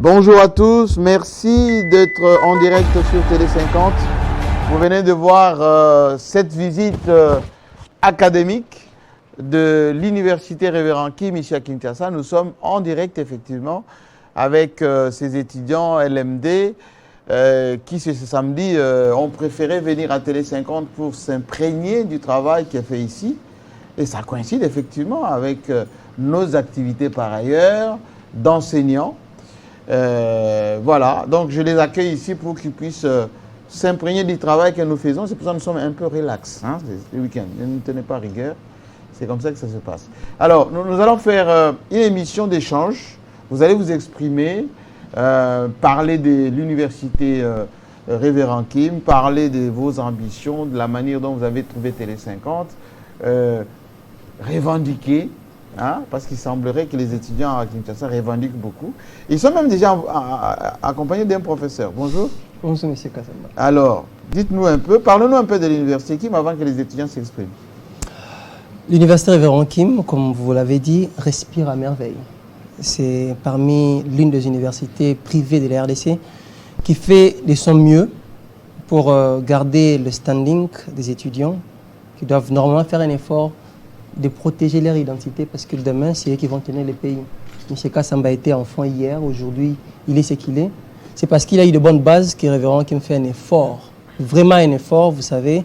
Bonjour à tous, merci d'être en direct sur Télé 50. Vous venez de voir cette visite académique de l'Université Révérend Kim ici à Kinshasa. Nous sommes en direct effectivement avec ces étudiants LMD qui ce samedi ont préféré venir à Télé 50 pour s'imprégner du travail qui est fait ici. Et ça coïncide effectivement avec nos activités par ailleurs d'enseignants. Voilà, donc je les accueille ici pour qu'ils puissent s'imprégner du travail que nous faisons. C'est pour ça que nous sommes un peu relax le week-end. Ne tenez pas rigueur, c'est comme ça que ça se passe. Alors, nous allons faire une émission d'échange. Vous allez vous exprimer, parler de l'université Révérend Kim, parler de vos ambitions, de la manière dont vous avez trouvé Télé 50, revendiquer. Parce qu'il semblerait que les étudiants à Kinshasa revendiquent beaucoup. Ils sont même déjà accompagnés d'un professeur. Bonjour. Bonjour, M. Kassamba. Alors, dites-nous un peu, parlez-nous un peu de l'université Kim avant que les étudiants s'expriment. L'université Révérend Kim, comme vous l'avez dit, respire à merveille. C'est parmi l'une des universités privées de la RDC qui fait de son mieux pour garder le standing des étudiants qui doivent normalement faire un effort de protéger leur identité parce que demain, c'est eux qui vont tenir le pays. M. Kassamba était enfant hier, aujourd'hui, il est ce qu'il est. C'est parce qu'il a eu de bonnes bases que Révérend Kim fait un effort, vraiment un effort, vous savez.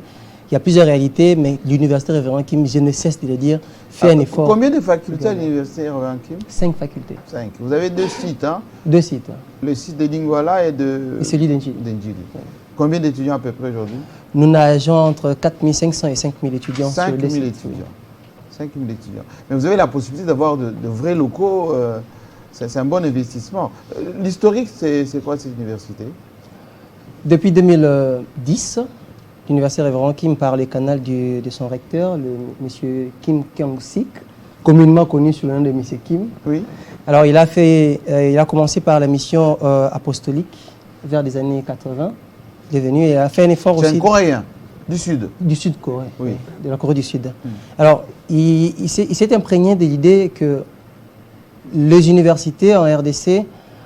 Il y a plusieurs réalités, mais l'université Révérend Kim, je ne cesse de le dire, fait un effort. Combien de facultés à l'université Révérend Kim? 5 facultés. 5. Vous avez 2 sites, 2 sites. Le site de Lingwala et celui d'Ndjili. Ouais. Combien d'étudiants à peu près aujourd'hui? Nous nageons entre 4500 et 5000 étudiants. 5000 étudiants. 5000 étudiants. Mais vous avez la possibilité d'avoir de vrais locaux, c'est un bon investissement. L'historique, c'est quoi cette université? Depuis 2010, l'université Révérend Kim, par les canaux de son recteur, le M. Kim Kyung-sik, communément connu sous le nom de M. Kim. Oui. Alors, il a commencé par la mission apostolique vers les années 80. Il est venu et a fait un effort aussi. C'est un Coréen du Sud. Du Sud Corée, oui. De la Corée du Sud. Alors, il s'est imprégné de l'idée que les universités en RDC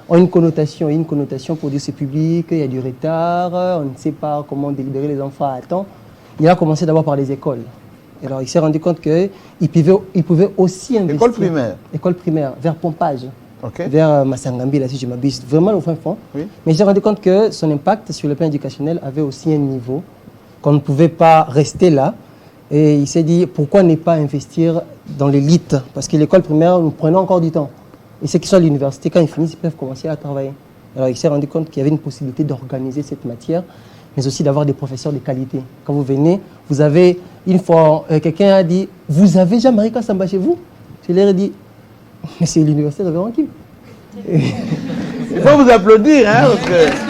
ont une connotation pour dire c'est public, il y a du retard, on ne sait pas comment délibérer les enfants à temps. Il a commencé d'abord par les écoles. Alors, il s'est rendu compte qu'il pouvait aussi investir. École primaire. École primaire, vers Pompage. Okay. Vers Massangambi, là, si je m'abuse, vraiment au fin fond. Oui. Mais il s'est rendu compte que son impact sur le plan éducationnel avait aussi un niveau, qu'on ne pouvait pas rester là. Et il s'est dit, pourquoi ne pas investir dans l'élite? Parce que l'école primaire, nous prenons encore du temps. Et ceux qui sont à l'université, quand ils finissent, ils peuvent commencer à travailler. Alors il s'est rendu compte qu'il y avait une possibilité d'organiser cette matière, mais aussi d'avoir des professeurs de qualité. Quand vous venez, vous avez, une fois, quelqu'un a dit, vous avez Jean-Marie Kassamba chez vous? Je leur ai dit, mais c'est l'université Révérend Kim. Il faut vous applaudir, parce que...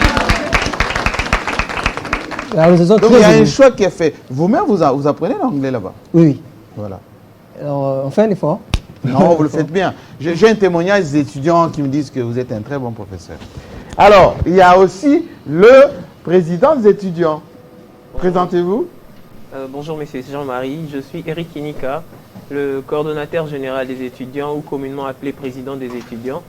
Donc il y a un choix qui est fait. Vous-même, vous apprenez l'anglais là-bas? Oui. Voilà. Alors, on fait un effort. Non, vous le faites bien. J'ai un témoignage des étudiants qui me disent que vous êtes un très bon professeur. Alors, il y a aussi le président des étudiants. Présentez-vous. Bonjour, monsieur Jean-Marie. Je suis Eric Kinika, le coordonnateur général des étudiants, ou communément appelé président des étudiants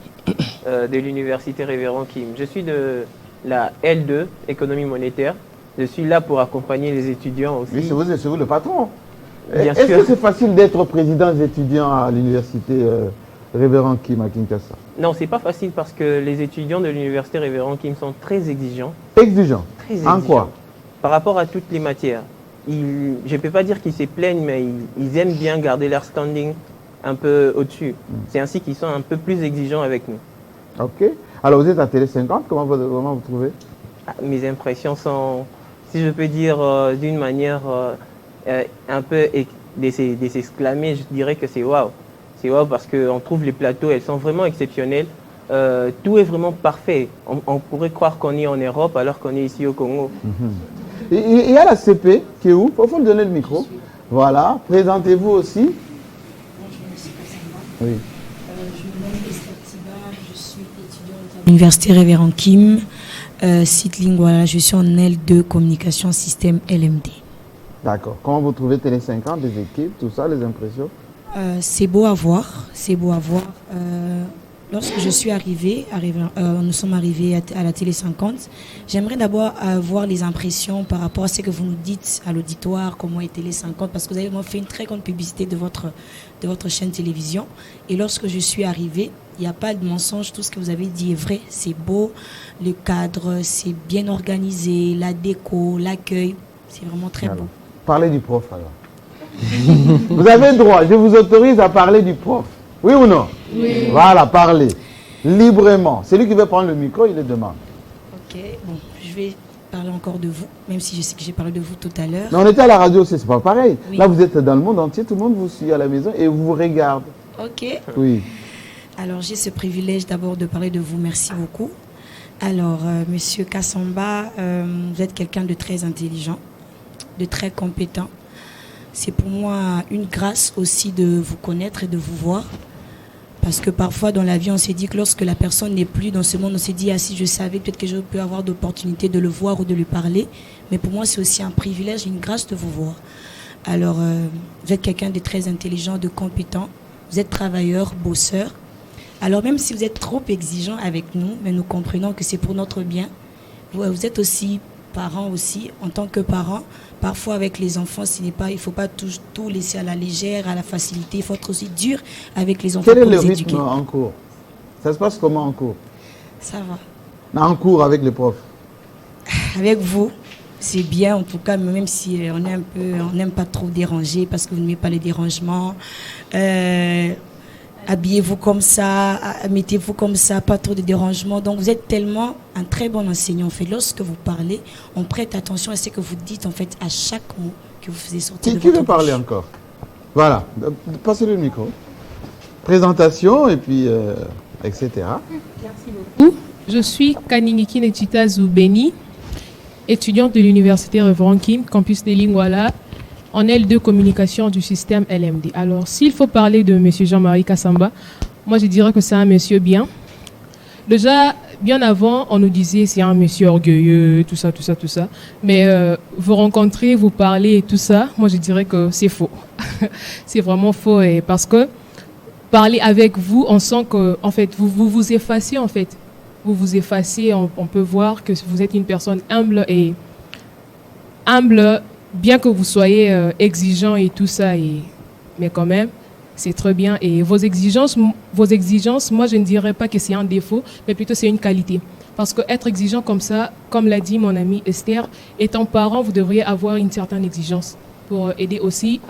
de l'université Révérend Kim. Je suis de la L2, économie monétaire. Je suis là pour accompagner les étudiants aussi. Oui, c'est vous le patron. Est-ce que c'est facile d'être président des étudiants à l'université Révérend Kim à Kinshasa? Non, c'est pas facile parce que les étudiants de l'université Révérend Kim sont très exigeants. Exigeants? Très exigeants. En quoi? Par rapport à toutes les matières. Je ne peux pas dire qu'ils se plaignent, mais ils aiment bien garder leur standing un peu au-dessus. C'est ainsi qu'ils sont un peu plus exigeants avec nous. Ok. Alors vous êtes à Télé 50, comment vous trouvez? Mes impressions sont, si je peux dire d'une manière un peu de s'exclamer, je dirais que c'est waouh. C'est waouh parce qu'on trouve les plateaux, elles sont vraiment exceptionnelles. Tout est vraiment parfait. On pourrait croire qu'on est en Europe alors qu'on est ici au Congo. Il y a la CP qui est où? Il faut lui donner le micro. Voilà. Présentez-vous aussi. Bonjour, monsieur Kassamba. Oui. Je m'appelle Esther Tiba, je suis étudiante à l'université Révérend Kim, site Lingwala. Je suis en L2 communication système LMD. D'accord. Comment vous trouvez Télé 50, les équipes, tout ça, les impressions? C'est beau à voir, c'est beau à voir. lorsque je suis arrivée, nous sommes arrivés à la Télé 50, j'aimerais d'abord avoir les impressions par rapport à ce que vous nous dites à l'auditoire, comment est Télé 50, parce que vous avez fait une très grande publicité de votre chaîne télévision. Et lorsque je suis arrivée, il n'y a pas de mensonge, tout ce que vous avez dit est vrai, c'est beau, le cadre, c'est bien organisé, la déco, l'accueil, c'est vraiment très beau. Parlez du prof alors. Vous avez le droit, je vous autorise à parler du prof. Oui ou non? Oui. Voilà, parlez. Librement. Celui qui veut prendre le micro, il le demande. Ok, bon, je vais parler encore de vous, même si je sais que j'ai parlé de vous tout à l'heure. Mais on était à la radio, c'est pas pareil. Oui. Là, vous êtes dans le monde entier, tout le monde vous suit à la maison et vous regarde. Ok. Oui. Alors, j'ai ce privilège d'abord de parler de vous. Merci beaucoup. Alors, Monsieur Kassamba, vous êtes quelqu'un de très intelligent, de très compétent. C'est pour moi une grâce aussi de vous connaître et de vous voir. Parce que parfois dans la vie, on s'est dit que lorsque la personne n'est plus dans ce monde, on s'est dit, ah si je savais, peut-être que je peux avoir d'opportunités de le voir ou de lui parler. Mais pour moi, c'est aussi un privilège et une grâce de vous voir. Alors, vous êtes quelqu'un de très intelligent, de compétent. Vous êtes travailleur, bosseur. Alors même si vous êtes trop exigeant avec nous, mais nous comprenons que c'est pour notre bien. Vous êtes aussi parent aussi, en tant que parent. Parfois avec les enfants, il ne faut pas tout laisser à la légère, à la facilité. Il faut être aussi dur avec les enfants. Quel est pour le les rythme éduquer. en cours? Ça se passe comment en cours? Ça va. En cours avec les profs? Avec vous, c'est bien en tout cas, même si on n'aime pas trop déranger parce que vous n'aimez pas les dérangements. Habillez-vous comme ça, mettez-vous comme ça, pas trop de dérangements. Donc vous êtes tellement un très bon enseignant. En fait, lorsque vous parlez, on prête attention à ce que vous dites en fait à chaque mot que vous faisiez sortir de votre bouche. Qui veut parler encore? Voilà, passez le micro. Présentation et puis etc. Merci beaucoup. Je suis Kaningiki Nechita Zoubeni, étudiante de l'université Révérend Kim, campus de Lingwala, en L2 communication du système LMD. Alors, s'il faut parler de M. Jean-Marie Kassamba, moi je dirais que c'est un monsieur bien. Déjà, bien avant, on nous disait c'est un monsieur orgueilleux, tout ça. Mais vous rencontrez, vous parlez et tout ça, moi je dirais que c'est faux. C'est vraiment faux et parce que parler avec vous, on sent que en fait, vous vous effacez en fait. Vous vous effacez, on peut voir que vous êtes une personne humble, bien que vous soyez exigeant et tout ça, mais quand même, c'est très bien. Et vos exigences, moi, je ne dirais pas que c'est un défaut, mais plutôt c'est une qualité. Parce que être exigeant comme ça, comme l'a dit mon amie Esther, étant parent, vous devriez avoir une certaine exigence pour aider aussi,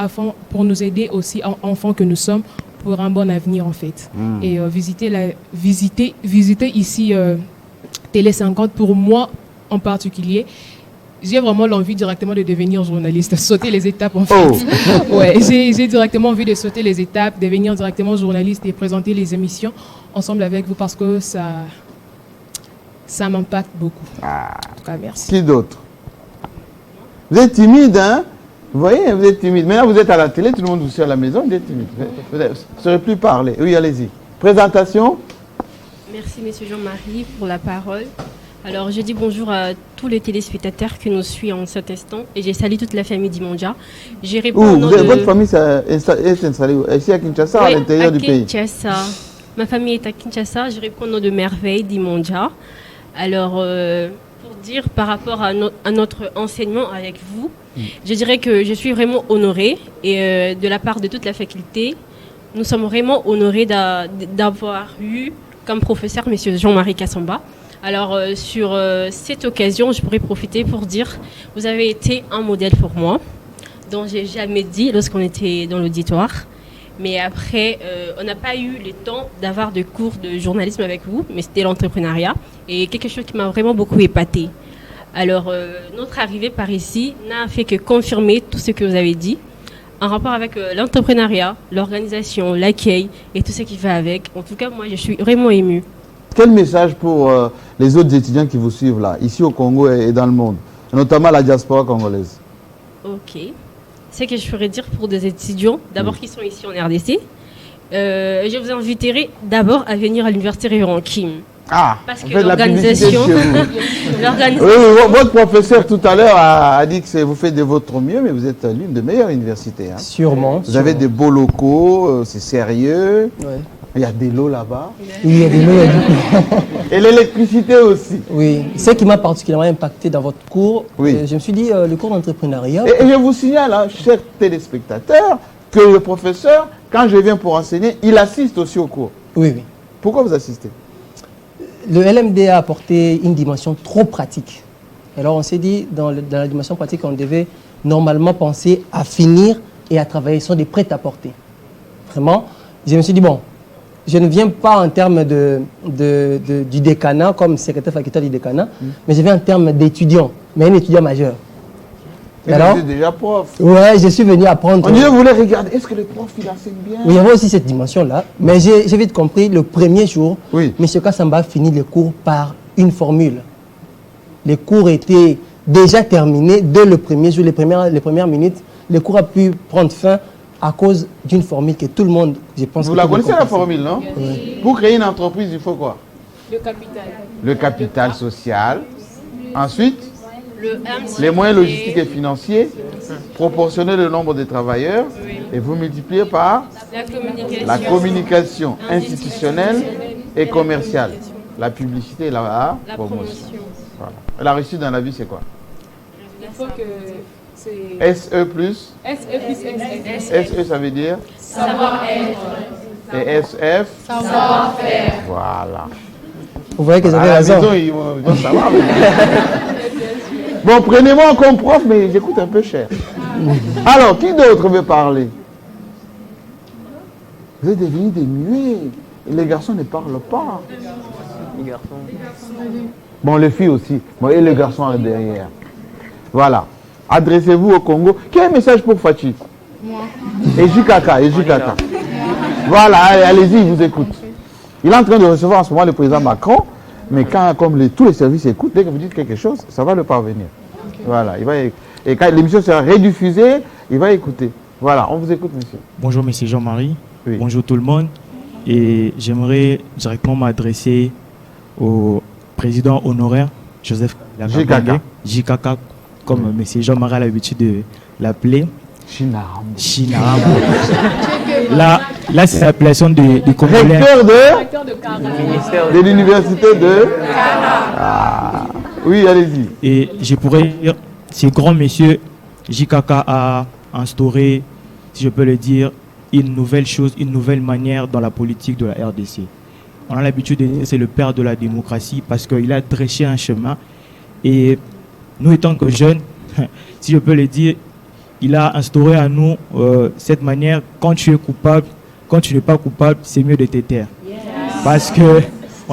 pour nous aider aussi, enfants que nous sommes, pour un bon avenir en fait. Et visiter ici Télé 50, pour moi en particulier, j'ai vraiment l'envie directement de devenir journaliste, sauter les étapes en fait. Oh. Ouais, j'ai directement envie de sauter les étapes, devenir directement journaliste et présenter les émissions ensemble avec vous parce que ça m'impacte beaucoup. En tout cas, merci. Qui d'autre? Vous êtes timide, hein? Vous voyez, vous êtes timide. Maintenant, vous êtes à la télé, tout le monde vous suit à la maison, vous êtes timide. Vous ne saurez plus parler. Oui, allez-y. Présentation. Merci, monsieur Jean-Marie, pour la parole. Alors, je dis bonjour à tous les téléspectateurs qui nous suivent en cet instant et je salue toute la famille d'Imonja. Je réponds votre famille est installée ici à Kinshasa, oui, à l'intérieur du pays? Kinshasa. Ma famille est à Kinshasa. Je réponds au nom de Merveille d'Imonja. Alors, pour dire par rapport à notre enseignement avec vous, je dirais que je suis vraiment honorée et de la part de toute la faculté, nous sommes vraiment honorés d'avoir eu comme professeur monsieur Jean-Marie Kassamba. Alors, sur cette occasion, je pourrais profiter pour dire vous avez été un modèle pour moi, dont j'ai jamais dit lorsqu'on était dans l'auditoire. Mais après, on n'a pas eu le temps d'avoir de cours de journalisme avec vous, mais c'était l'entrepreneuriat et quelque chose qui m'a vraiment beaucoup épaté. Alors, notre arrivée par ici n'a fait que confirmer tout ce que vous avez dit en rapport avec l'entrepreneuriat, l'organisation, l'accueil et tout ce qui va avec. En tout cas, moi, je suis vraiment émue. Quel message pour les autres étudiants qui vous suivent là, ici au Congo et dans le monde, notamment la diaspora congolaise? Ok. Ce que je ferais dire pour des étudiants, d'abord qui sont ici en RDC, je vous inviterai d'abord à venir à l'université Révérend Kim. Ah, parce que l'organisation... Oui, votre professeur tout à l'heure a dit que vous faites de votre mieux, mais vous êtes l'une des meilleures universités. Hein. Sûrement. Vous avez des beaux locaux, c'est sérieux. Ouais. Il y a de l'eau là-bas. Il y a des lots. Et l'électricité aussi. Oui, ce qui m'a particulièrement impacté dans votre cours, Oui. je me suis dit, le cours d'entrepreneuriat. Et je vous signale, hein, chers téléspectateurs, que le professeur, quand je viens pour enseigner, il assiste aussi au cours. Oui, oui. Pourquoi vous assistez? Le LMD a apporté une dimension trop pratique. Alors on s'est dit, dans la dimension pratique, on devait normalement penser à finir et à travailler sur des prêts-à-porter. Vraiment, je me suis dit, bon, je ne viens pas en termes du décanat, comme secrétaire facultaire du décanat, mais je viens en termes d'étudiant, mais un étudiant majeur. Et Alors, vous êtes déjà prof. ouais, je suis venu apprendre. On voulait regarder, est-ce que le prof il enseigne bien? Oui, il y avait aussi cette dimension-là. Mais j'ai vite compris, le premier jour, Oui. M. Kassamba a fini les cours par une formule. Les cours étaient déjà terminés dès le premier jour, les premières minutes. Le cours a pu prendre fin à cause d'une formule que tout le monde, je pense... Vous la connaissez la formule, non? Oui. Pour créer une entreprise, il faut quoi? Le capital. Le capital social. Ensuite, Le M, les moyens logistiques et financiers, proportionnel au nombre de travailleurs, et vous multipliez par la communication institutionnelle et commerciale, la publicité et la promotion. Voilà. La réussite dans la vie, c'est quoi? Il faut que c'est SE plus SE plus SS. SE, ça veut dire Savoir-être. et SF, Savoir-faire. voilà. Vous voyez que À j'avais la raison. maison, ils vont savoir. Bon, prenez-moi comme prof, mais j'écoute un peu cher. Alors, qui d'autre veut parler? Vous êtes devenus des muets. Et les garçons ne parlent pas. Les garçons. Bon, les filles aussi. Bon, et les garçons derrière. Voilà. Adressez-vous au Congo. Quel message pour Fachi? Moi. Et Jikaka. Voilà, allez-y, il vous écoute. Il est en train de recevoir en ce moment le président Macron. Mais quand, comme tous les services écoutent, dès que vous dites quelque chose, ça va le parvenir. Okay. Voilà. Et quand l'émission sera rediffusée, il va écouter. Voilà, on vous écoute, monsieur. Bonjour, monsieur Jean-Marie. Oui. Bonjour tout le monde. Et j'aimerais directement m'adresser au président honoraire, Joseph Jikaka. Jikaka, comme monsieur Jean-Marie a l'habitude de l'appeler. Chinarambo. Là c'est l'appellation du Congolais. Recteur de l'université de Ah. Oui, allez-y. Et je pourrais dire, ce grand monsieur Jikaka a instauré, si je peux le dire, une nouvelle chose, une nouvelle manière dans la politique de la RDC. On a l'habitude de dire que c'est le père de la démocratie parce qu'il a dressé un chemin. Et nous, étant que jeunes, si je peux le dire, il a instauré à nous cette manière, quand tu es coupable, quand tu n'es pas coupable, c'est mieux de te taire. Parce que...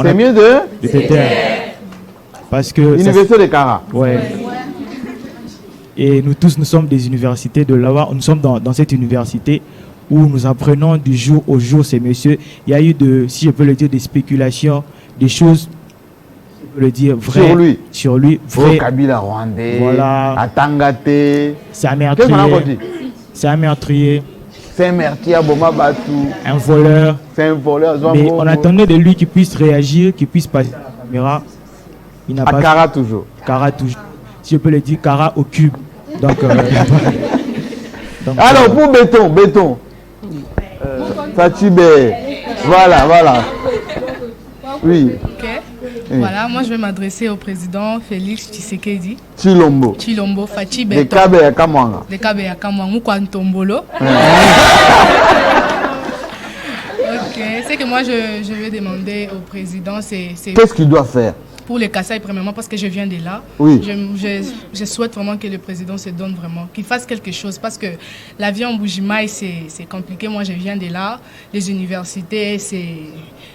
C'est mieux de te taire. Parce que... Université de Kara. Ouais. Et nous tous, nous sommes des universités de là-bas. Nous sommes dans cette université où nous apprenons du jour au jour ces messieurs. Il y a eu, si je peux le dire, des spéculations, des choses, je peux le dire, vraies. Sur lui. Vrai. Kabila rwandais. Voilà. Atangate. C'est un meurtrier. C'est un meurtrier. C'est un meurtrier à Boma Batou. Un voleur. C'est un voleur. Mais on attendait de lui qu'il puisse réagir, qu'il puisse passer à la caméra. Il n'a pas. Kara toujours. Kara toujours. Si je peux le dire, Kara au cube. Donc, alors, pour béton. Fatibé. Voilà. Oui. Ok. Voilà, moi je vais m'adresser au président Félix Tshisekedi. Chilombo, Fachi de Beton. Kabe ya Kamwanga. De Kabe ya Kamwanga, Kwantombolo. Ok, ce que moi je vais demander au président, c'est... Qu'est-ce qu'il doit faire? Pour les Kassai, premièrement, parce que je viens de là, oui. je souhaite vraiment que le président se donne vraiment, qu'il fasse quelque chose, parce que la vie en Bujimaï, c'est compliqué. Moi, je viens de là, les universités, c'est...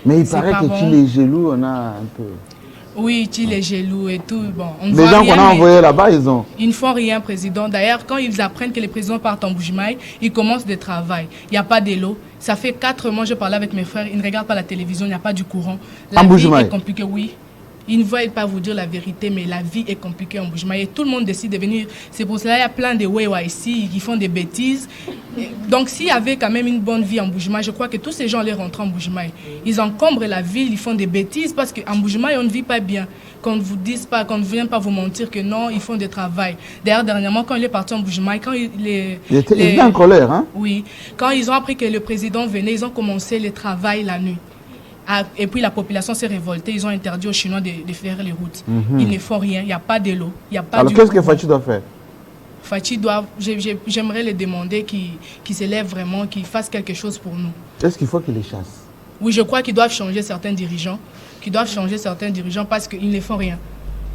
Mais il paraît que tu les jaloux, on a un peu... Oui, tu les jaloux et tout. Bon, les gens qu'on a envoyés là-bas, ils ne font rien, président. D'ailleurs, quand ils apprennent que les présidents partent en Bujimaï, ils commencent de travail. Il n'y a pas d'élo. Ça fait 4 mois, je parlais avec mes frères, ils ne regardent pas la télévision, il n'y a pas du courant. La vie est compliquée, oui. Ils ne veulent pas vous dire la vérité, mais la vie est compliquée en Bujimaï. Et tout le monde décide de venir. C'est pour cela qu'il y a plein de Wewa ici qui font des bêtises. Donc s'il y avait quand même une bonne vie en Bujimaï, je crois que tous ces gens allaient rentrer en Bujimaï. Ils encombrent la ville, ils font des bêtises parce qu'en Bujimaï, on ne vit pas bien. qu'on ne vous dise pas, qu'on ne vienne pas vous mentir que non, ils font du travail. D'ailleurs, dernièrement, quand il est parti en Mbuji-Mayi, quand il était en colère, hein? Oui. Quand ils ont appris que le président venait, ils ont commencé le travail la nuit. Et puis la population s'est révoltée, ils ont interdit aux Chinois de faire les routes. Ils ne font rien, il n'y a pas de l'eau. Alors qu'est-ce que Fachi doit faire? Fachi j'aimerais le demander qu'il se lève vraiment, qu'il fasse quelque chose pour nous. Est-ce qu'il faut qu'il les chasse? Oui, je crois qu'ils doivent changer certains dirigeants. Parce qu'ils ne font rien.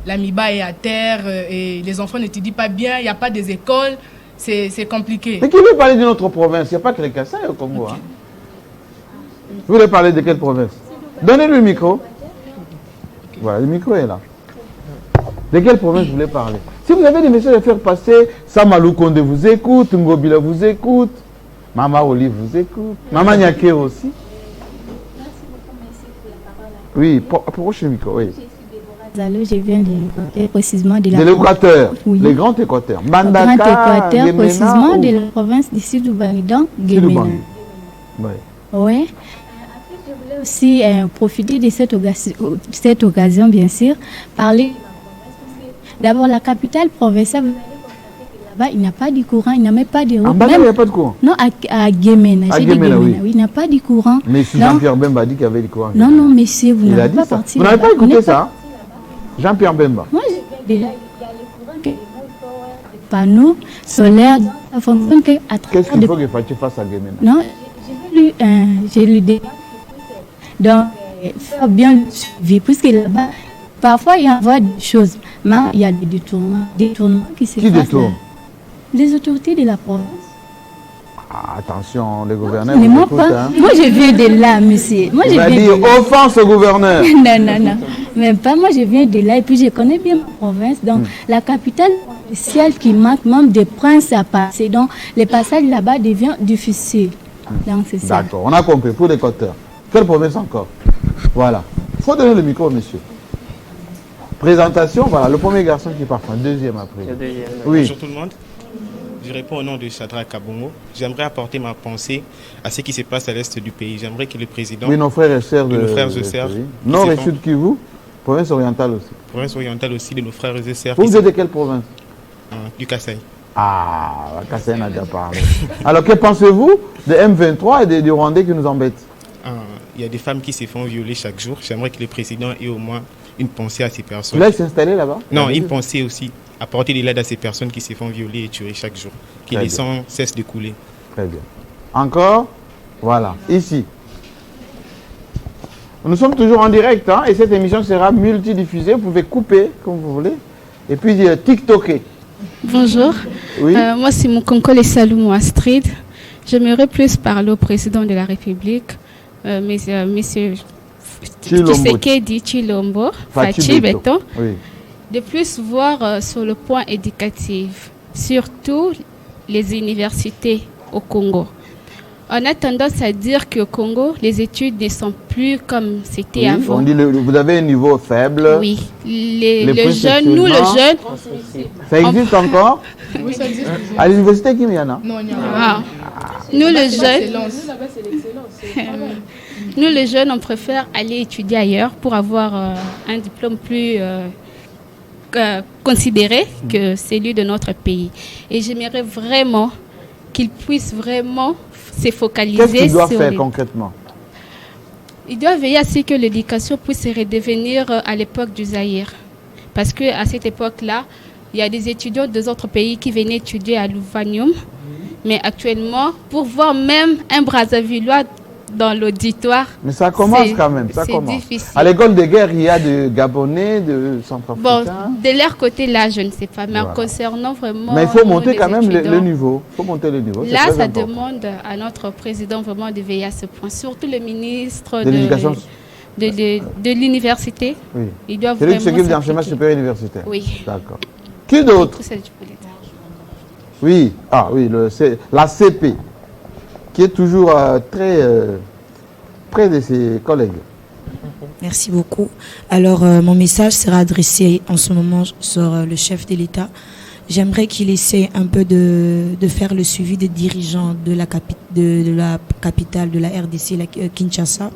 L'Amiba est à terre et les enfants n'étudient pas bien, il n'y a pas des écoles, c'est compliqué. Mais qui veut parler d'une autre province? Il n'y a pas que les Kassai au Congo. Okay. Hein? Vous voulez parler de quelle province? Donnez-lui le micro. Okay. Voilà, le micro est là. De quelle province vous voulez parler? Si vous avez des messages à faire passer, Samalou Konde vous écoute, Ngobila vous écoute, Mama Olive vous écoute, Mama Nyake aussi. Oui, approchez le micro, oui. Je viens précisément de l'Équateur, oui. Le Grand Équateur. Mandaka, Grand Équateur, précisément de la province du Sud-Oubangidan, Guémena. Oui. Ouais. Je voulais aussi profiter de cette occasion, bien sûr, parler. D'abord, la capitale provinciale, vous allez constater que là-bas, il n'y a pas de courant, il n'y a même pas de route. En il n'y a pas de courant? Non, à Guémena. À Guémena, oui. Oui, il n'y a pas de courant. Mais si Jean-Pierre Bemba dit qu'il y avait du courant. Non, non, monsieur, vous n'avez pas parti. Vous n'avez pas écouté ça? Jean-Pierre Bemba. Moi, déjà, il y a le courant que les panneaux solaires, ça fonctionne qu'à travers. Qu'est-ce qu'il faut que Fachi fasse à Guémena? Non, j'ai lu des. Donc, faire bien le suivi, puisque là-bas, parfois, il y a des choses, mais il y a des détournements qui se passent. Qui détourne? Les autorités de la province. Ah, attention, les gouverneurs. Mais moi, moi, je viens de là, monsieur. Moi, je viens dire offense au gouverneur. Non. Même pas, moi, je viens de là et puis je connais bien ma province. Donc, la capitale provinciale qui manque même des princes à passer. Donc, les passages là-bas deviennent difficiles. Donc, c'est ça. D'accord, on a compris. Pour l'Équateur. Quelle province encore? Voilà. Il faut donner le micro, monsieur. Présentation, voilà, le premier garçon qui part, un deuxième après. Oui. Bonjour tout le monde. Je réponds au nom de Shadrach Kabongo. J'aimerais apporter ma pensée à ce qui se passe à l'est du pays. J'aimerais que le président... Oui, nos frères et sœurs de nos frères et sœurs. Nord et Sud Kivu, province orientale aussi. Province orientale aussi, de nos frères et sœurs. Vous êtes de quelle province? Du Kassai. Ah, Kassai n'a déjà parlé. Alors, que pensez-vous de M23 et des Rwandais qui nous embêtent? Il y a des femmes qui se font violer chaque jour. J'aimerais que le président ait au moins une pensée à ces personnes. Vous voulez s'installer là-bas? Non, une pensée aussi. Apporter de l'aide à ces personnes qui se font violer et tuer chaque jour. Que les sangs cessent de couler. Très bien. Encore? Voilà. Ici. Nous sommes toujours en direct, hein, et cette émission sera multidiffusée. Vous pouvez couper comme vous voulez. Et puis TikToker. Bonjour. Oui. Moi, c'est mon Konkole Salomon Astrid. J'aimerais plus parler au président de la République, monsieur Tshisekedi Tshilombo, Fachi Beton, oui. De plus voir sur le point éducatif, surtout les universités au Congo. On a tendance à dire qu'au Congo, les études ne sont plus comme c'était avant. On dit vous avez un niveau faible. Oui. Les jeunes, nous les jeunes... Ça existe encore? Oui, ça existe. À l'université, qui y en a? Non, il y en a. Nous les jeunes... Nous les jeunes, on préfère aller étudier ailleurs pour avoir un diplôme plus considéré que celui de notre pays. Et j'aimerais vraiment qu'ils puissent vraiment se focaliser sur... Qu'est-ce qu'il doit faire concrètement? Il doit veiller à ce que l'éducation puisse redevenir à l'époque du Zaïre. Parce qu'à cette époque-là, il y a des étudiants des autres pays qui venaient étudier à l'Ouvanium. Mais actuellement, pour voir même un Brazzavillois dans l'auditoire... Mais ça commence quand même, ça commence. Difficile. À l'école de guerre, il y a de Gabonais, de Centrafricains. Bon, de leur côté, là, je ne sais pas. Mais voilà. Concernant vraiment... Mais il faut monter quand même le niveau. Il faut monter le niveau. Là, ça demande à notre président vraiment de veiller à ce point. Surtout le ministre de l'éducation de l'université. Oui. Il doit celui vraiment... qui s'occupe de l'enseignement supérieur universitaire. Oui. D'accord. Qui d'autre? Oui, la CP, qui est toujours très près de ses collègues. Merci beaucoup. Alors, mon message sera adressé en ce moment sur le chef de l'État. j'aimerais qu'il essaie un peu de faire le suivi des dirigeants de la capitale de la RDC, Kinshasa,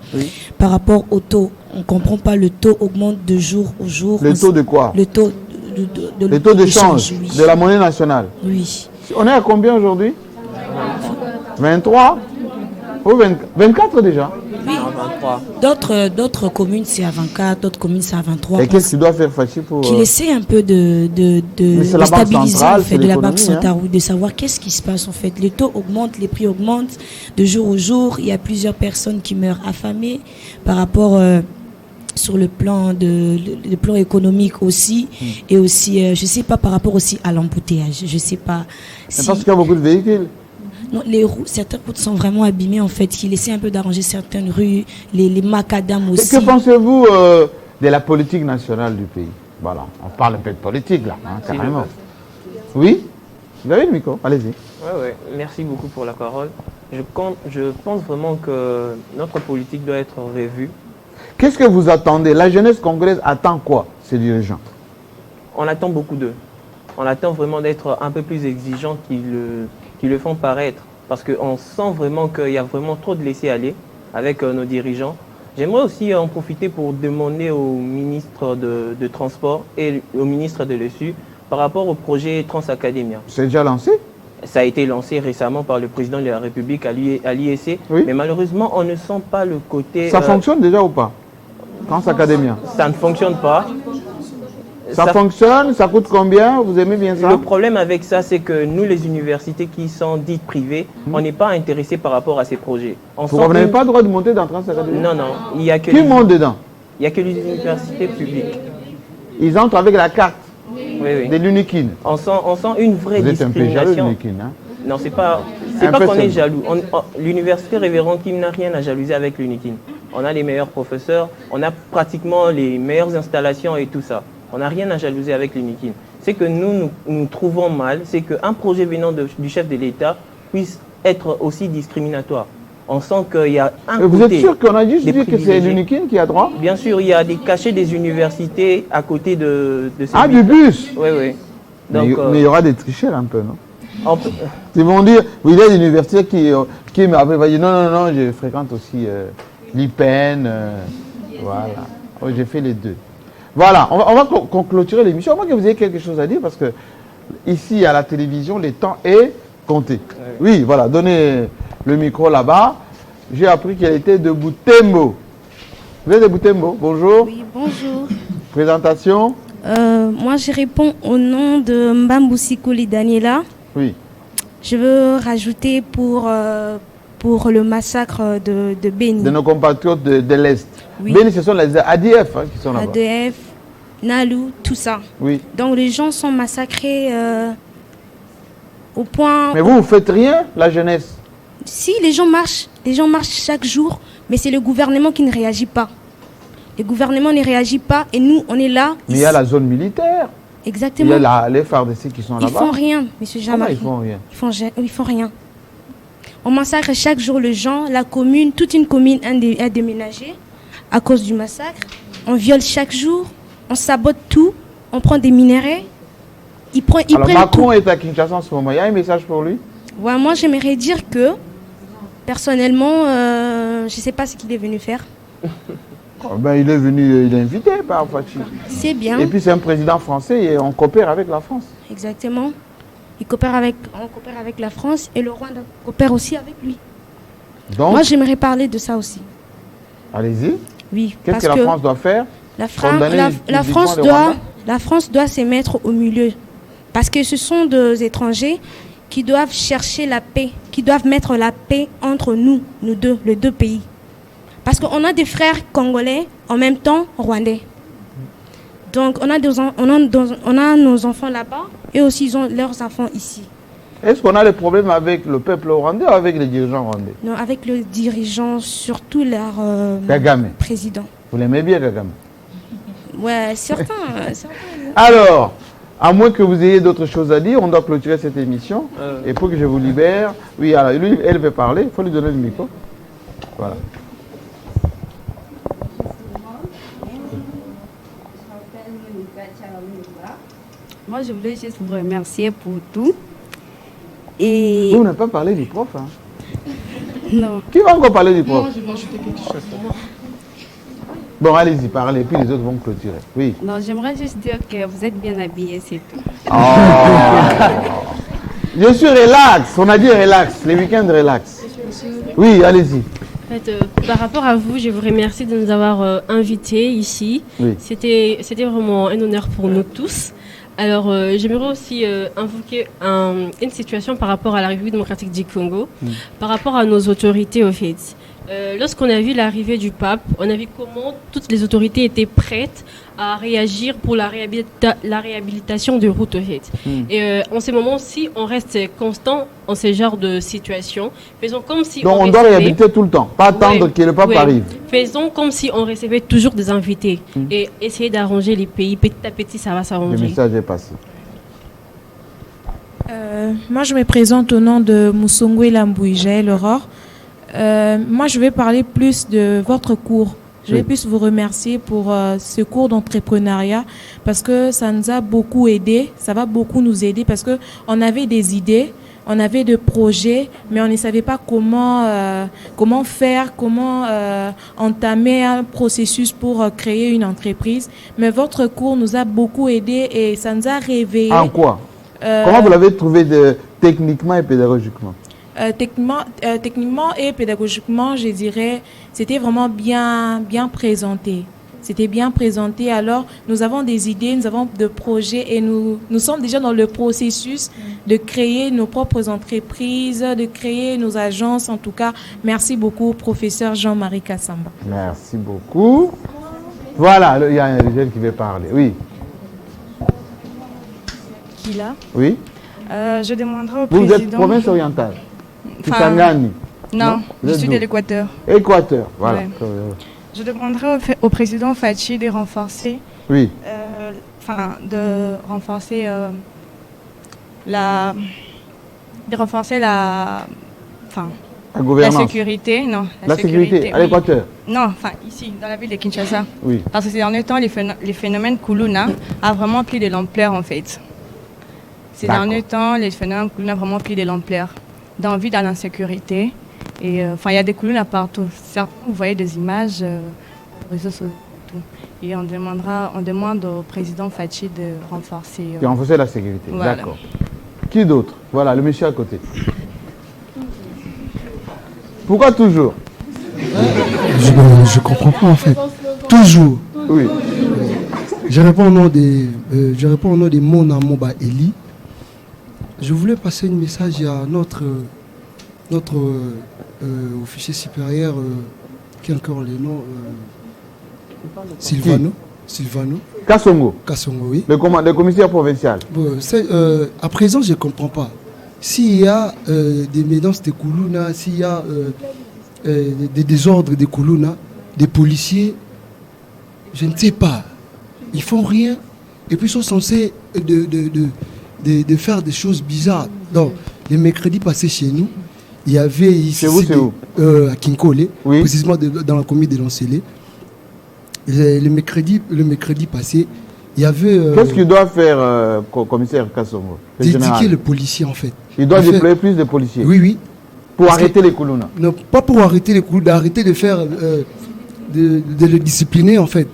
par rapport au taux. On ne comprend pas, le taux augmente de jour au jour. Le taux de quoi? Le taux le taux de change de la monnaie nationale. Oui. On est à combien aujourd'hui? 23 ou 24 déjà? Oui. 23. D'autres communes c'est à 24, d'autres communes c'est à 23. Et qu'est-ce qu'il doit faire Fachi pour... Qu'il essaie un peu de stabiliser en fait, de la Banque centrale, de savoir qu'est-ce qui se passe en fait. Le taux augmente, les prix augmentent de jour au jour. Il y a plusieurs personnes qui meurent affamées par rapport... sur le plan économique aussi, et aussi je sais pas par rapport aussi à l'embouteillage, je sais pas si... parce qu'il y a beaucoup de véhicules. Non, les roues, certaines routes sont vraiment abîmées en fait, qu'il essaie un peu d'arranger certaines rues, les macadams aussi. Que pensez-vous de la politique nationale du pays? Voilà, on parle un peu de politique là, hein, carrément. Oui, vous avez le micro, allez-y. Ouais, merci beaucoup pour la parole. Je pense vraiment que notre politique doit être revue. Qu'est-ce que vous attendez? La jeunesse congolaise attend quoi, ces dirigeants? On attend beaucoup d'eux. On attend vraiment d'être un peu plus exigeants qu'ils le font paraître. Parce qu'on sent vraiment qu'il y a vraiment trop de laisser-aller avec nos dirigeants. J'aimerais aussi en profiter pour demander au ministre de Transport et au ministre de l'ESU par rapport au projet Transacademia. C'est déjà lancé? Ça a été lancé récemment par le président de la République à l'IEC. Oui. Mais malheureusement, on ne sent pas le côté... Ça fonctionne déjà ou pas? Transacademia. Ça ne fonctionne pas. Ça fonctionne? Ça coûte combien? Vous aimez bien ça? Le problème avec ça, c'est que nous, les universités qui sont dites privées, on n'est pas intéressés par rapport à ces projets. Vous n'avez pas le droit de monter dans Transacademia? Non, non. Il y a que qui monte dedans? Il n'y a que les universités publiques. Ils entrent avec la carte de l'UNIKIN. On sent une vraie discrimination. Vous êtes un peu jaloux de l'UNIKIN, hein? Non, c'est pas qu'on est jaloux. L'université Révérend Kim n'a rien à jalouser avec l'UNIKIN. On a les meilleurs professeurs, on a pratiquement les meilleures installations et tout ça. On n'a rien à jalouser avec l'UNIKIN. C'est que nous trouvons mal, c'est qu'un projet venant du chef de l'État puisse être aussi discriminatoire. On sent qu'il y a un côté... Vous êtes sûr qu'on a juste dit que c'est l'UNIKIN qui a droit? Bien sûr, il y a des cachets des universités à côté de ces... Ah, du bus? Oui, oui. Donc, mais il y aura des tricheurs un peu, non? Ils vont dire, il y a des universités qui après va dire non, je fréquente aussi l'IPEN, voilà. Oh, j'ai fait les deux. Voilà, on va clôturer l'émission. Moi que vous ayez quelque chose à dire parce que ici à la télévision, le temps est compté. Oui, voilà, donnez le micro là-bas. J'ai appris qu'elle était de Butembo. Vous êtes de Butembo? Bonjour. Oui, bonjour. Présentation. Moi, je réponds au nom de Mbambu Sikuli Daniela. Oui. Je veux rajouter pour le massacre de Beni. De nos compatriotes de l'Est. Oui. Beni, ce sont les ADF qui sont là-bas. ADF, Nalu, tout ça. Oui. Donc les gens sont massacrés au point... Mais vous ne faites rien, la jeunesse? Si, les gens marchent chaque jour, mais c'est le gouvernement qui ne réagit pas. Le gouvernement ne réagit pas et nous, on est là. Mais il y a la zone militaire. Exactement. Il y a les FARDC qui sont là-bas. Ils font rien, monsieur Jean-Marie. Comment ils font rien? Ils font rien. On massacre chaque jour les gens, la commune, toute une commune a déménagé à cause du massacre. On viole chaque jour, on sabote tout, on prend des minéraux. Alors Macron est à Kinshasa en ce moment, il y a un message pour lui? Ouais, moi j'aimerais dire que, personnellement, je ne sais pas ce qu'il est venu faire. Ben, il est venu, il est invité par Fachi. C'est bien. Et puis c'est un président français et on coopère avec la France. Exactement. On coopère avec la France et le Rwanda coopère aussi avec lui. Donc, moi j'aimerais parler de ça aussi. Allez-y. Oui. Qu'est-ce que la France doit faire? La France doit se mettre au milieu. Parce que ce sont des étrangers qui doivent chercher la paix, qui doivent mettre la paix entre nous, les deux pays. Parce qu'on a des frères congolais, en même temps rwandais. Donc on a nos enfants là-bas et aussi ils ont leurs enfants ici. Est-ce qu'on a des problèmes avec le peuple rwandais ou avec les dirigeants rwandais? Non, avec les dirigeants, surtout leur président. Vous l'aimez bien, Kagame? Ouais, certains. Alors, à moins que vous ayez d'autres choses à dire, on doit clôturer cette émission. Et pour que je vous libère, oui, alors, lui, elle veut parler, il faut lui donner le micro. Voilà. Moi, je voulais juste vous remercier pour tout. Et... Vous n'avez pas parlé du prof, hein? Non. Qui va encore parler du prof? Moi, je vais ajouter quelque chose. Bon, allez-y, parlez, puis les autres vont clôturer. Oui. Non, j'aimerais juste dire que vous êtes bien habillés, c'est tout. Oh. Je suis relax. On a dit relax. Les week-ends relax. Oui, allez-y. En fait, par rapport à vous, je vous remercie de nous avoir invités ici. Oui. C'était vraiment un honneur pour nous tous. Alors, j'aimerais aussi invoquer une situation par rapport à la République démocratique du Congo, par rapport à nos autorités, au fait. Lorsqu'on a vu l'arrivée du pape, on a vu comment toutes les autorités étaient prêtes à réagir pour la réhabilitation de routes, au fait. Et en ces moments-ci, on reste constant en ce genre de situation. Faisons comme si Donc on doit réhabiliter tout le temps, pas attendre que le pape arrive. Faisons comme si on recevait toujours des invités et essayer d'arranger les pays. Petit à petit, ça va s'arranger. Le message est passé. Moi, je me présente au nom de Moussongwe Lambouijaël Aurore. Moi, je vais parler plus de votre cours. Je vais plus vous remercier pour ce cours d'entrepreneuriat parce que ça nous a beaucoup aidé. Ça va beaucoup nous aider parce que on avait des idées, on avait des projets, mais on ne savait pas comment faire, comment entamer un processus pour créer une entreprise. Mais votre cours nous a beaucoup aidé et ça nous a réveillé. En quoi? Comment vous l'avez trouvé techniquement et pédagogiquement? Techniquement et pédagogiquement, je dirais, c'était vraiment bien présenté. C'était bien présenté. Alors, nous avons des idées, nous avons des projets et nous sommes déjà dans le processus de créer nos propres entreprises, de créer nos agences. En tout cas, merci beaucoup, professeur Jean-Marie Kassamba. Merci beaucoup. Voilà, il y a un jeune qui veut parler. Oui. Qui là? Oui. Je demanderai au président... Vous êtes province orientale? Kisangani? Non, je suis de l'Équateur. Équateur, voilà. Ouais. Je demanderai au président Fachi de renforcer... Oui. De renforcer la gouvernance. La sécurité, non. La sécurité à l'Équateur? Non, ici, dans la ville de Kinshasa. Oui. Parce que ces derniers temps, les phénomènes Kuluna a vraiment pris de l'ampleur, en fait. Ces derniers temps, les phénomènes Kuluna ont vraiment pris de l'ampleur. D'envie dans l'insécurité. Et il y a des Kuluna partout. Certains, vous voyez des images sur les réseaux sociaux. Et on demande au président Fachi de renforcer... de renforcer la sécurité, voilà. D'accord. Qui d'autre? Voilà, le monsieur à côté. Pourquoi toujours? Je comprends pas en fait. Toujours. Oui. Je réponds au nom de Mon Amoba Eli. Je voulais passer un message à notre officier supérieur qui a encore le nom Silvano. Kassongo, oui. Le commissaire provincial. À présent, je ne comprends pas. S'il y a des médances de Kuluna, s'il y a des désordres de Kuluna, des policiers, je ne sais pas. Ils font rien. Et puis ils sont censés de faire des choses bizarres. Donc, les mercredis passés chez nous, il y avait ici à Kinkole, oui. Précisément dans la commune de Lancélé. Le mercredi passé, il y avait... Qu'est-ce qu'il doit faire, commissaire Kassongo? D'éduquer les policiers, en fait. Il doit déployer plus de policiers? Oui, oui. Pour arrêter les Kuluna? Non, pas pour arrêter les Kuluna, d'arrêter de faire... de le discipliner, en fait.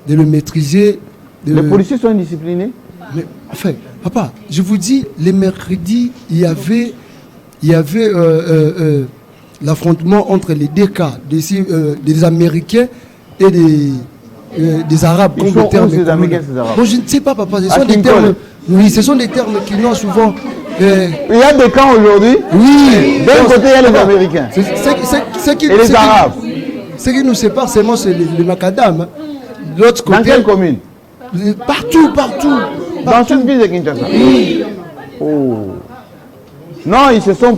De le maîtriser. Les policiers sont indisciplinés? Mais, enfin, papa, je vous dis, les mercredis, il y avait l'affrontement entre les deux cas, des Américains et des Arabes. Ils sont où, ces Américains, ces Arabes? Bon, je ne sais pas, papa. Ce sont des termes, oui, ce sont des termes qui n'ont souvent... il y a des camps aujourd'hui? Oui. D'un côté, il y a les Américains. Et les Arabes. Ce qui nous sépare seulement, c'est les macadam. Hein. L'autre côté... Dans quelle commune? Partout. Dans toute ville de Kinshasa? Oui. Oh. Non, ils se sont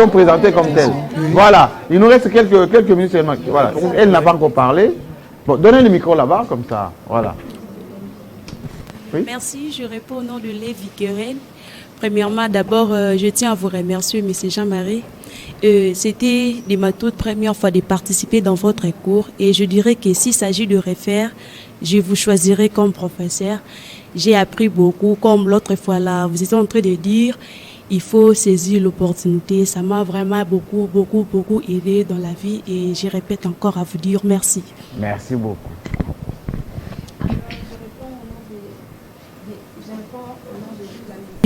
présentés comme tels. Oui. Voilà. Il nous reste quelques minutes seulement. Voilà. Elle n'a pas encore parlé. Bon, donnez le micro là-bas, comme ça. Voilà. Oui. Merci. Je réponds au nom de Lévi Querel. Premièrement, d'abord, je tiens à vous remercier, M. Jean-Marie. C'était ma toute première fois de participer dans votre cours et je dirais que s'il s'agit de refaire, je vous choisirai comme professeur. J'ai appris beaucoup, comme l'autre fois là, vous étiez en train de dire, il faut saisir l'opportunité. Ça m'a vraiment beaucoup aidé dans la vie et je répète encore à vous dire merci. Merci beaucoup.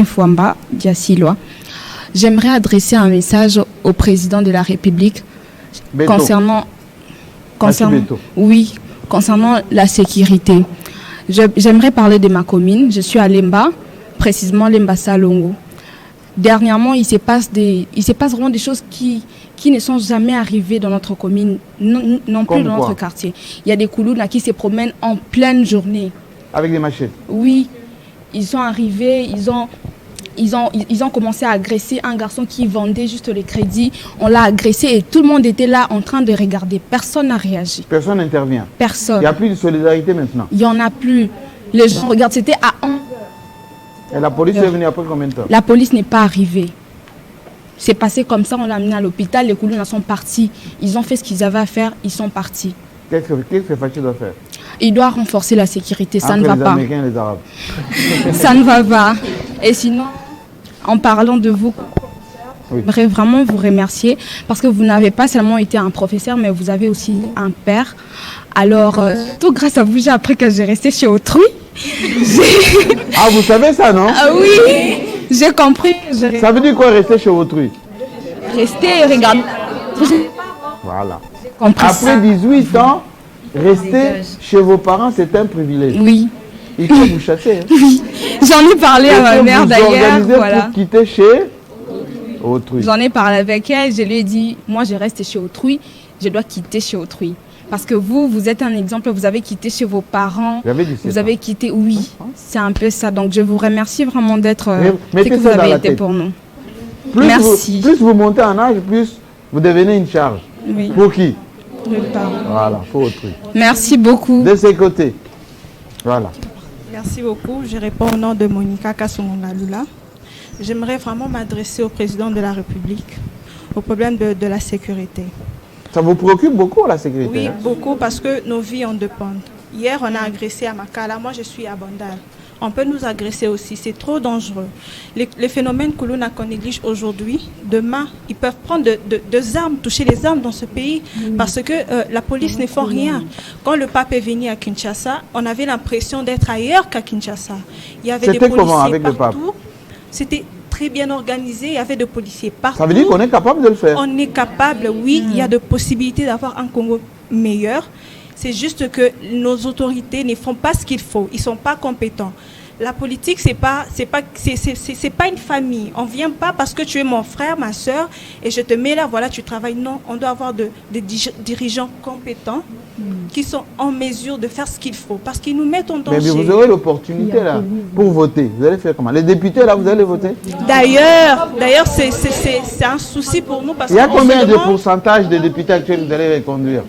Fouamba Diassiloa. J'aimerais adresser un message au président de la République concernant la sécurité. J'aimerais parler de ma commune. Je suis à Lemba, précisément Lemba Salongo. Dernièrement, il se passe vraiment des choses qui ne sont jamais arrivées dans notre commune, non plus dans notre quartier. Il y a des Koulouna qui se promènent en pleine journée. Avec des machettes? Oui. Ils sont arrivés, ils ont commencé à agresser un garçon qui vendait juste les crédits. On l'a agressé et tout le monde était là en train de regarder. Personne n'a réagi. Personne n'intervient? Personne. Il n'y a plus de solidarité maintenant? Il n'y en a plus. Les gens regardent, c'était à 11h. Et la police est venue après combien de temps? La police n'est pas arrivée. C'est passé comme ça, on l'a amené à l'hôpital, les Koulouna sont partis. Ils ont fait ce qu'ils avaient à faire, ils sont partis. Qu'est-ce que Fachi doit faire? Il doit renforcer la sécurité, ça ne va pas. Les Américains et les Arabes. Ça ne va pas. Et sinon, en parlant de vous, j'aimerais vraiment vous remercier parce que vous n'avez pas seulement été un professeur, mais vous avez aussi un père. Alors, tout grâce à vous, j'ai appris que j'ai resté chez autrui. Ah, vous savez ça, non? Ah oui, j'ai compris. Ça veut dire quoi, rester chez autrui? Rester et regarder. Voilà. Après ça. 18 ans, rester chez vos parents, c'est un privilège. Oui. Il faut vous chasser. Hein. Oui. J'en ai parlé à ma mère d'ailleurs. Voilà. Pour quitter chez autrui. J'en ai parlé avec elle. Je lui ai dit, moi, je reste chez autrui. Je dois quitter chez autrui. Parce que vous êtes un exemple. Vous avez quitté chez vos parents. Vous avez quitté, oui. C'est un peu ça. Donc, je vous remercie vraiment d'être ce que vous avez été pour nous. Merci. Plus vous montez en âge, plus vous devenez une charge. Oui. Pour qui? Les parents. Voilà, pour autrui. Merci beaucoup. De ses côtés. Voilà. Merci beaucoup. Je réponds au nom de Monica Kassomongalula. J'aimerais vraiment m'adresser au président de la République au problème de la sécurité. Ça vous préoccupe beaucoup, la sécurité? Oui, beaucoup, parce que nos vies en dépendent. Hier, on a agressé à Makala. Moi, je suis à Bandal. On peut nous agresser aussi. C'est trop dangereux. Les phénomènes Koulouna qu'on néglige aujourd'hui, demain, ils peuvent prendre des armes, toucher les armes dans ce pays, parce que la police ne fait rien. Quand le pape est venu à Kinshasa, on avait l'impression d'être ailleurs qu'à Kinshasa. Il y avait des policiers avec partout. Le pape? C'était très bien organisé, il y avait des policiers partout. Ça veut dire qu'on est capable de le faire? On est capable, oui. Il y a de possibilités d'avoir un Congo meilleur. C'est juste que nos autorités ne font pas ce qu'il faut. Ils ne sont pas compétents. La politique, c'est pas une famille. On ne vient pas parce que tu es mon frère, ma soeur, et je te mets là, voilà, tu travailles. Non, on doit avoir des dirigeants compétents qui sont en mesure de faire ce qu'il faut. Parce qu'ils nous mettent en danger. Mais vous aurez l'opportunité là pour voter. Vous allez faire comment? Les députés là, vous allez voter? D'ailleurs, c'est un souci pour nous. Parce il y a combien de pourcentage de députés actuels que vous allez reconduire?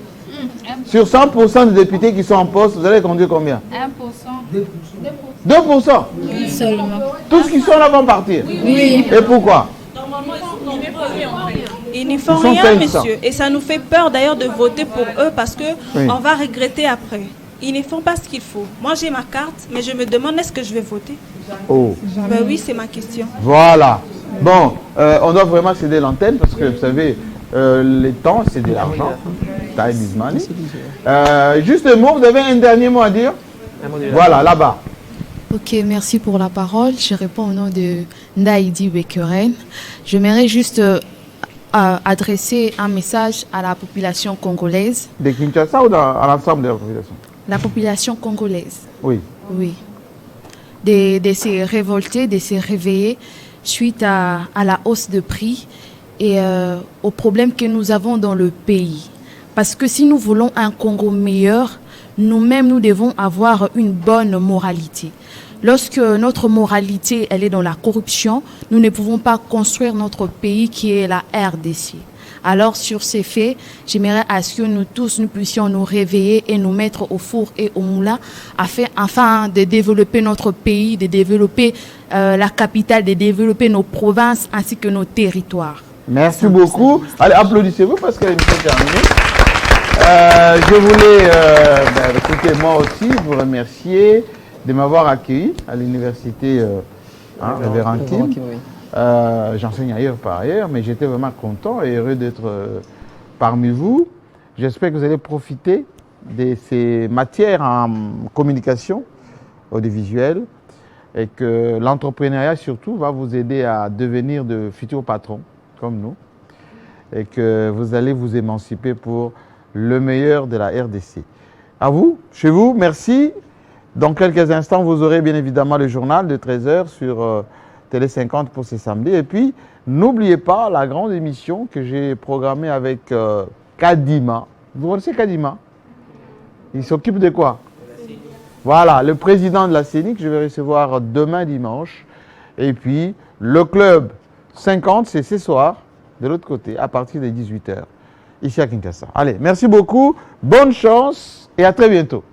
Sur 100% des députés qui sont en poste, vous allez conduire combien? 1%. 2%? Oui, seulement. Tous qui sont là vont partir? Oui. Et pourquoi? Ils ne font rien, monsieur. Et ça nous fait peur d'ailleurs de voter pour eux parce qu'on va regretter après. Ils ne font pas ce qu'il faut. Moi, j'ai ma carte, mais je me demande est-ce que je vais voter? Oh. Ben oui, c'est ma question. Voilà. Bon, on doit vraiment céder l'antenne parce que vous savez, les temps, c'est de l'argent. Time is money. Juste un mot, vous avez un dernier mot à dire? Voilà, là-bas. Ok, merci pour la parole. Je réponds au nom de Ndaïdi Bekeren. J'aimerais juste adresser un message à la population congolaise. De Kinshasa ou à l'ensemble de la population? La population congolaise. Oui. Oui. De se révolter, de se réveiller suite à la hausse de prix et aux problèmes que nous avons dans le pays. Parce que si nous voulons un Congo meilleur, nous-mêmes, nous devons avoir une bonne moralité. Lorsque notre moralité, elle est dans la corruption, nous ne pouvons pas construire notre pays qui est la RDC. Alors, sur ces faits, j'aimerais à ce que nous tous, nous puissions nous réveiller et nous mettre au four et au moulin afin de développer notre pays, de développer la capitale, de développer nos provinces ainsi que nos territoires. Merci beaucoup. Allez, applaudissez-vous parce que l'émission est terminée. Je voulais, écoutez, moi aussi, vous remercier de m'avoir accueilli à l'université Révérend Kim. J'enseigne ailleurs par ailleurs, mais j'étais vraiment content et heureux d'être parmi vous. J'espère que vous allez profiter de ces matières en communication audiovisuelle et que l'entrepreneuriat surtout va vous aider à devenir de futurs patrons comme nous et que vous allez vous émanciper pour le meilleur de la RDC. À vous, chez vous, merci. Dans quelques instants, vous aurez bien évidemment le journal de 13h sur Télé 50 pour ce samedi. Et puis, n'oubliez pas la grande émission que j'ai programmée avec Kadima. Vous connaissez Kadima? Il s'occupe de quoi? Voilà, le président de la CENI que je vais recevoir demain dimanche. Et puis, le club 50, c'est ce soir, de l'autre côté, à partir de 18h, ici à Kinshasa. Allez, merci beaucoup, bonne chance et à très bientôt.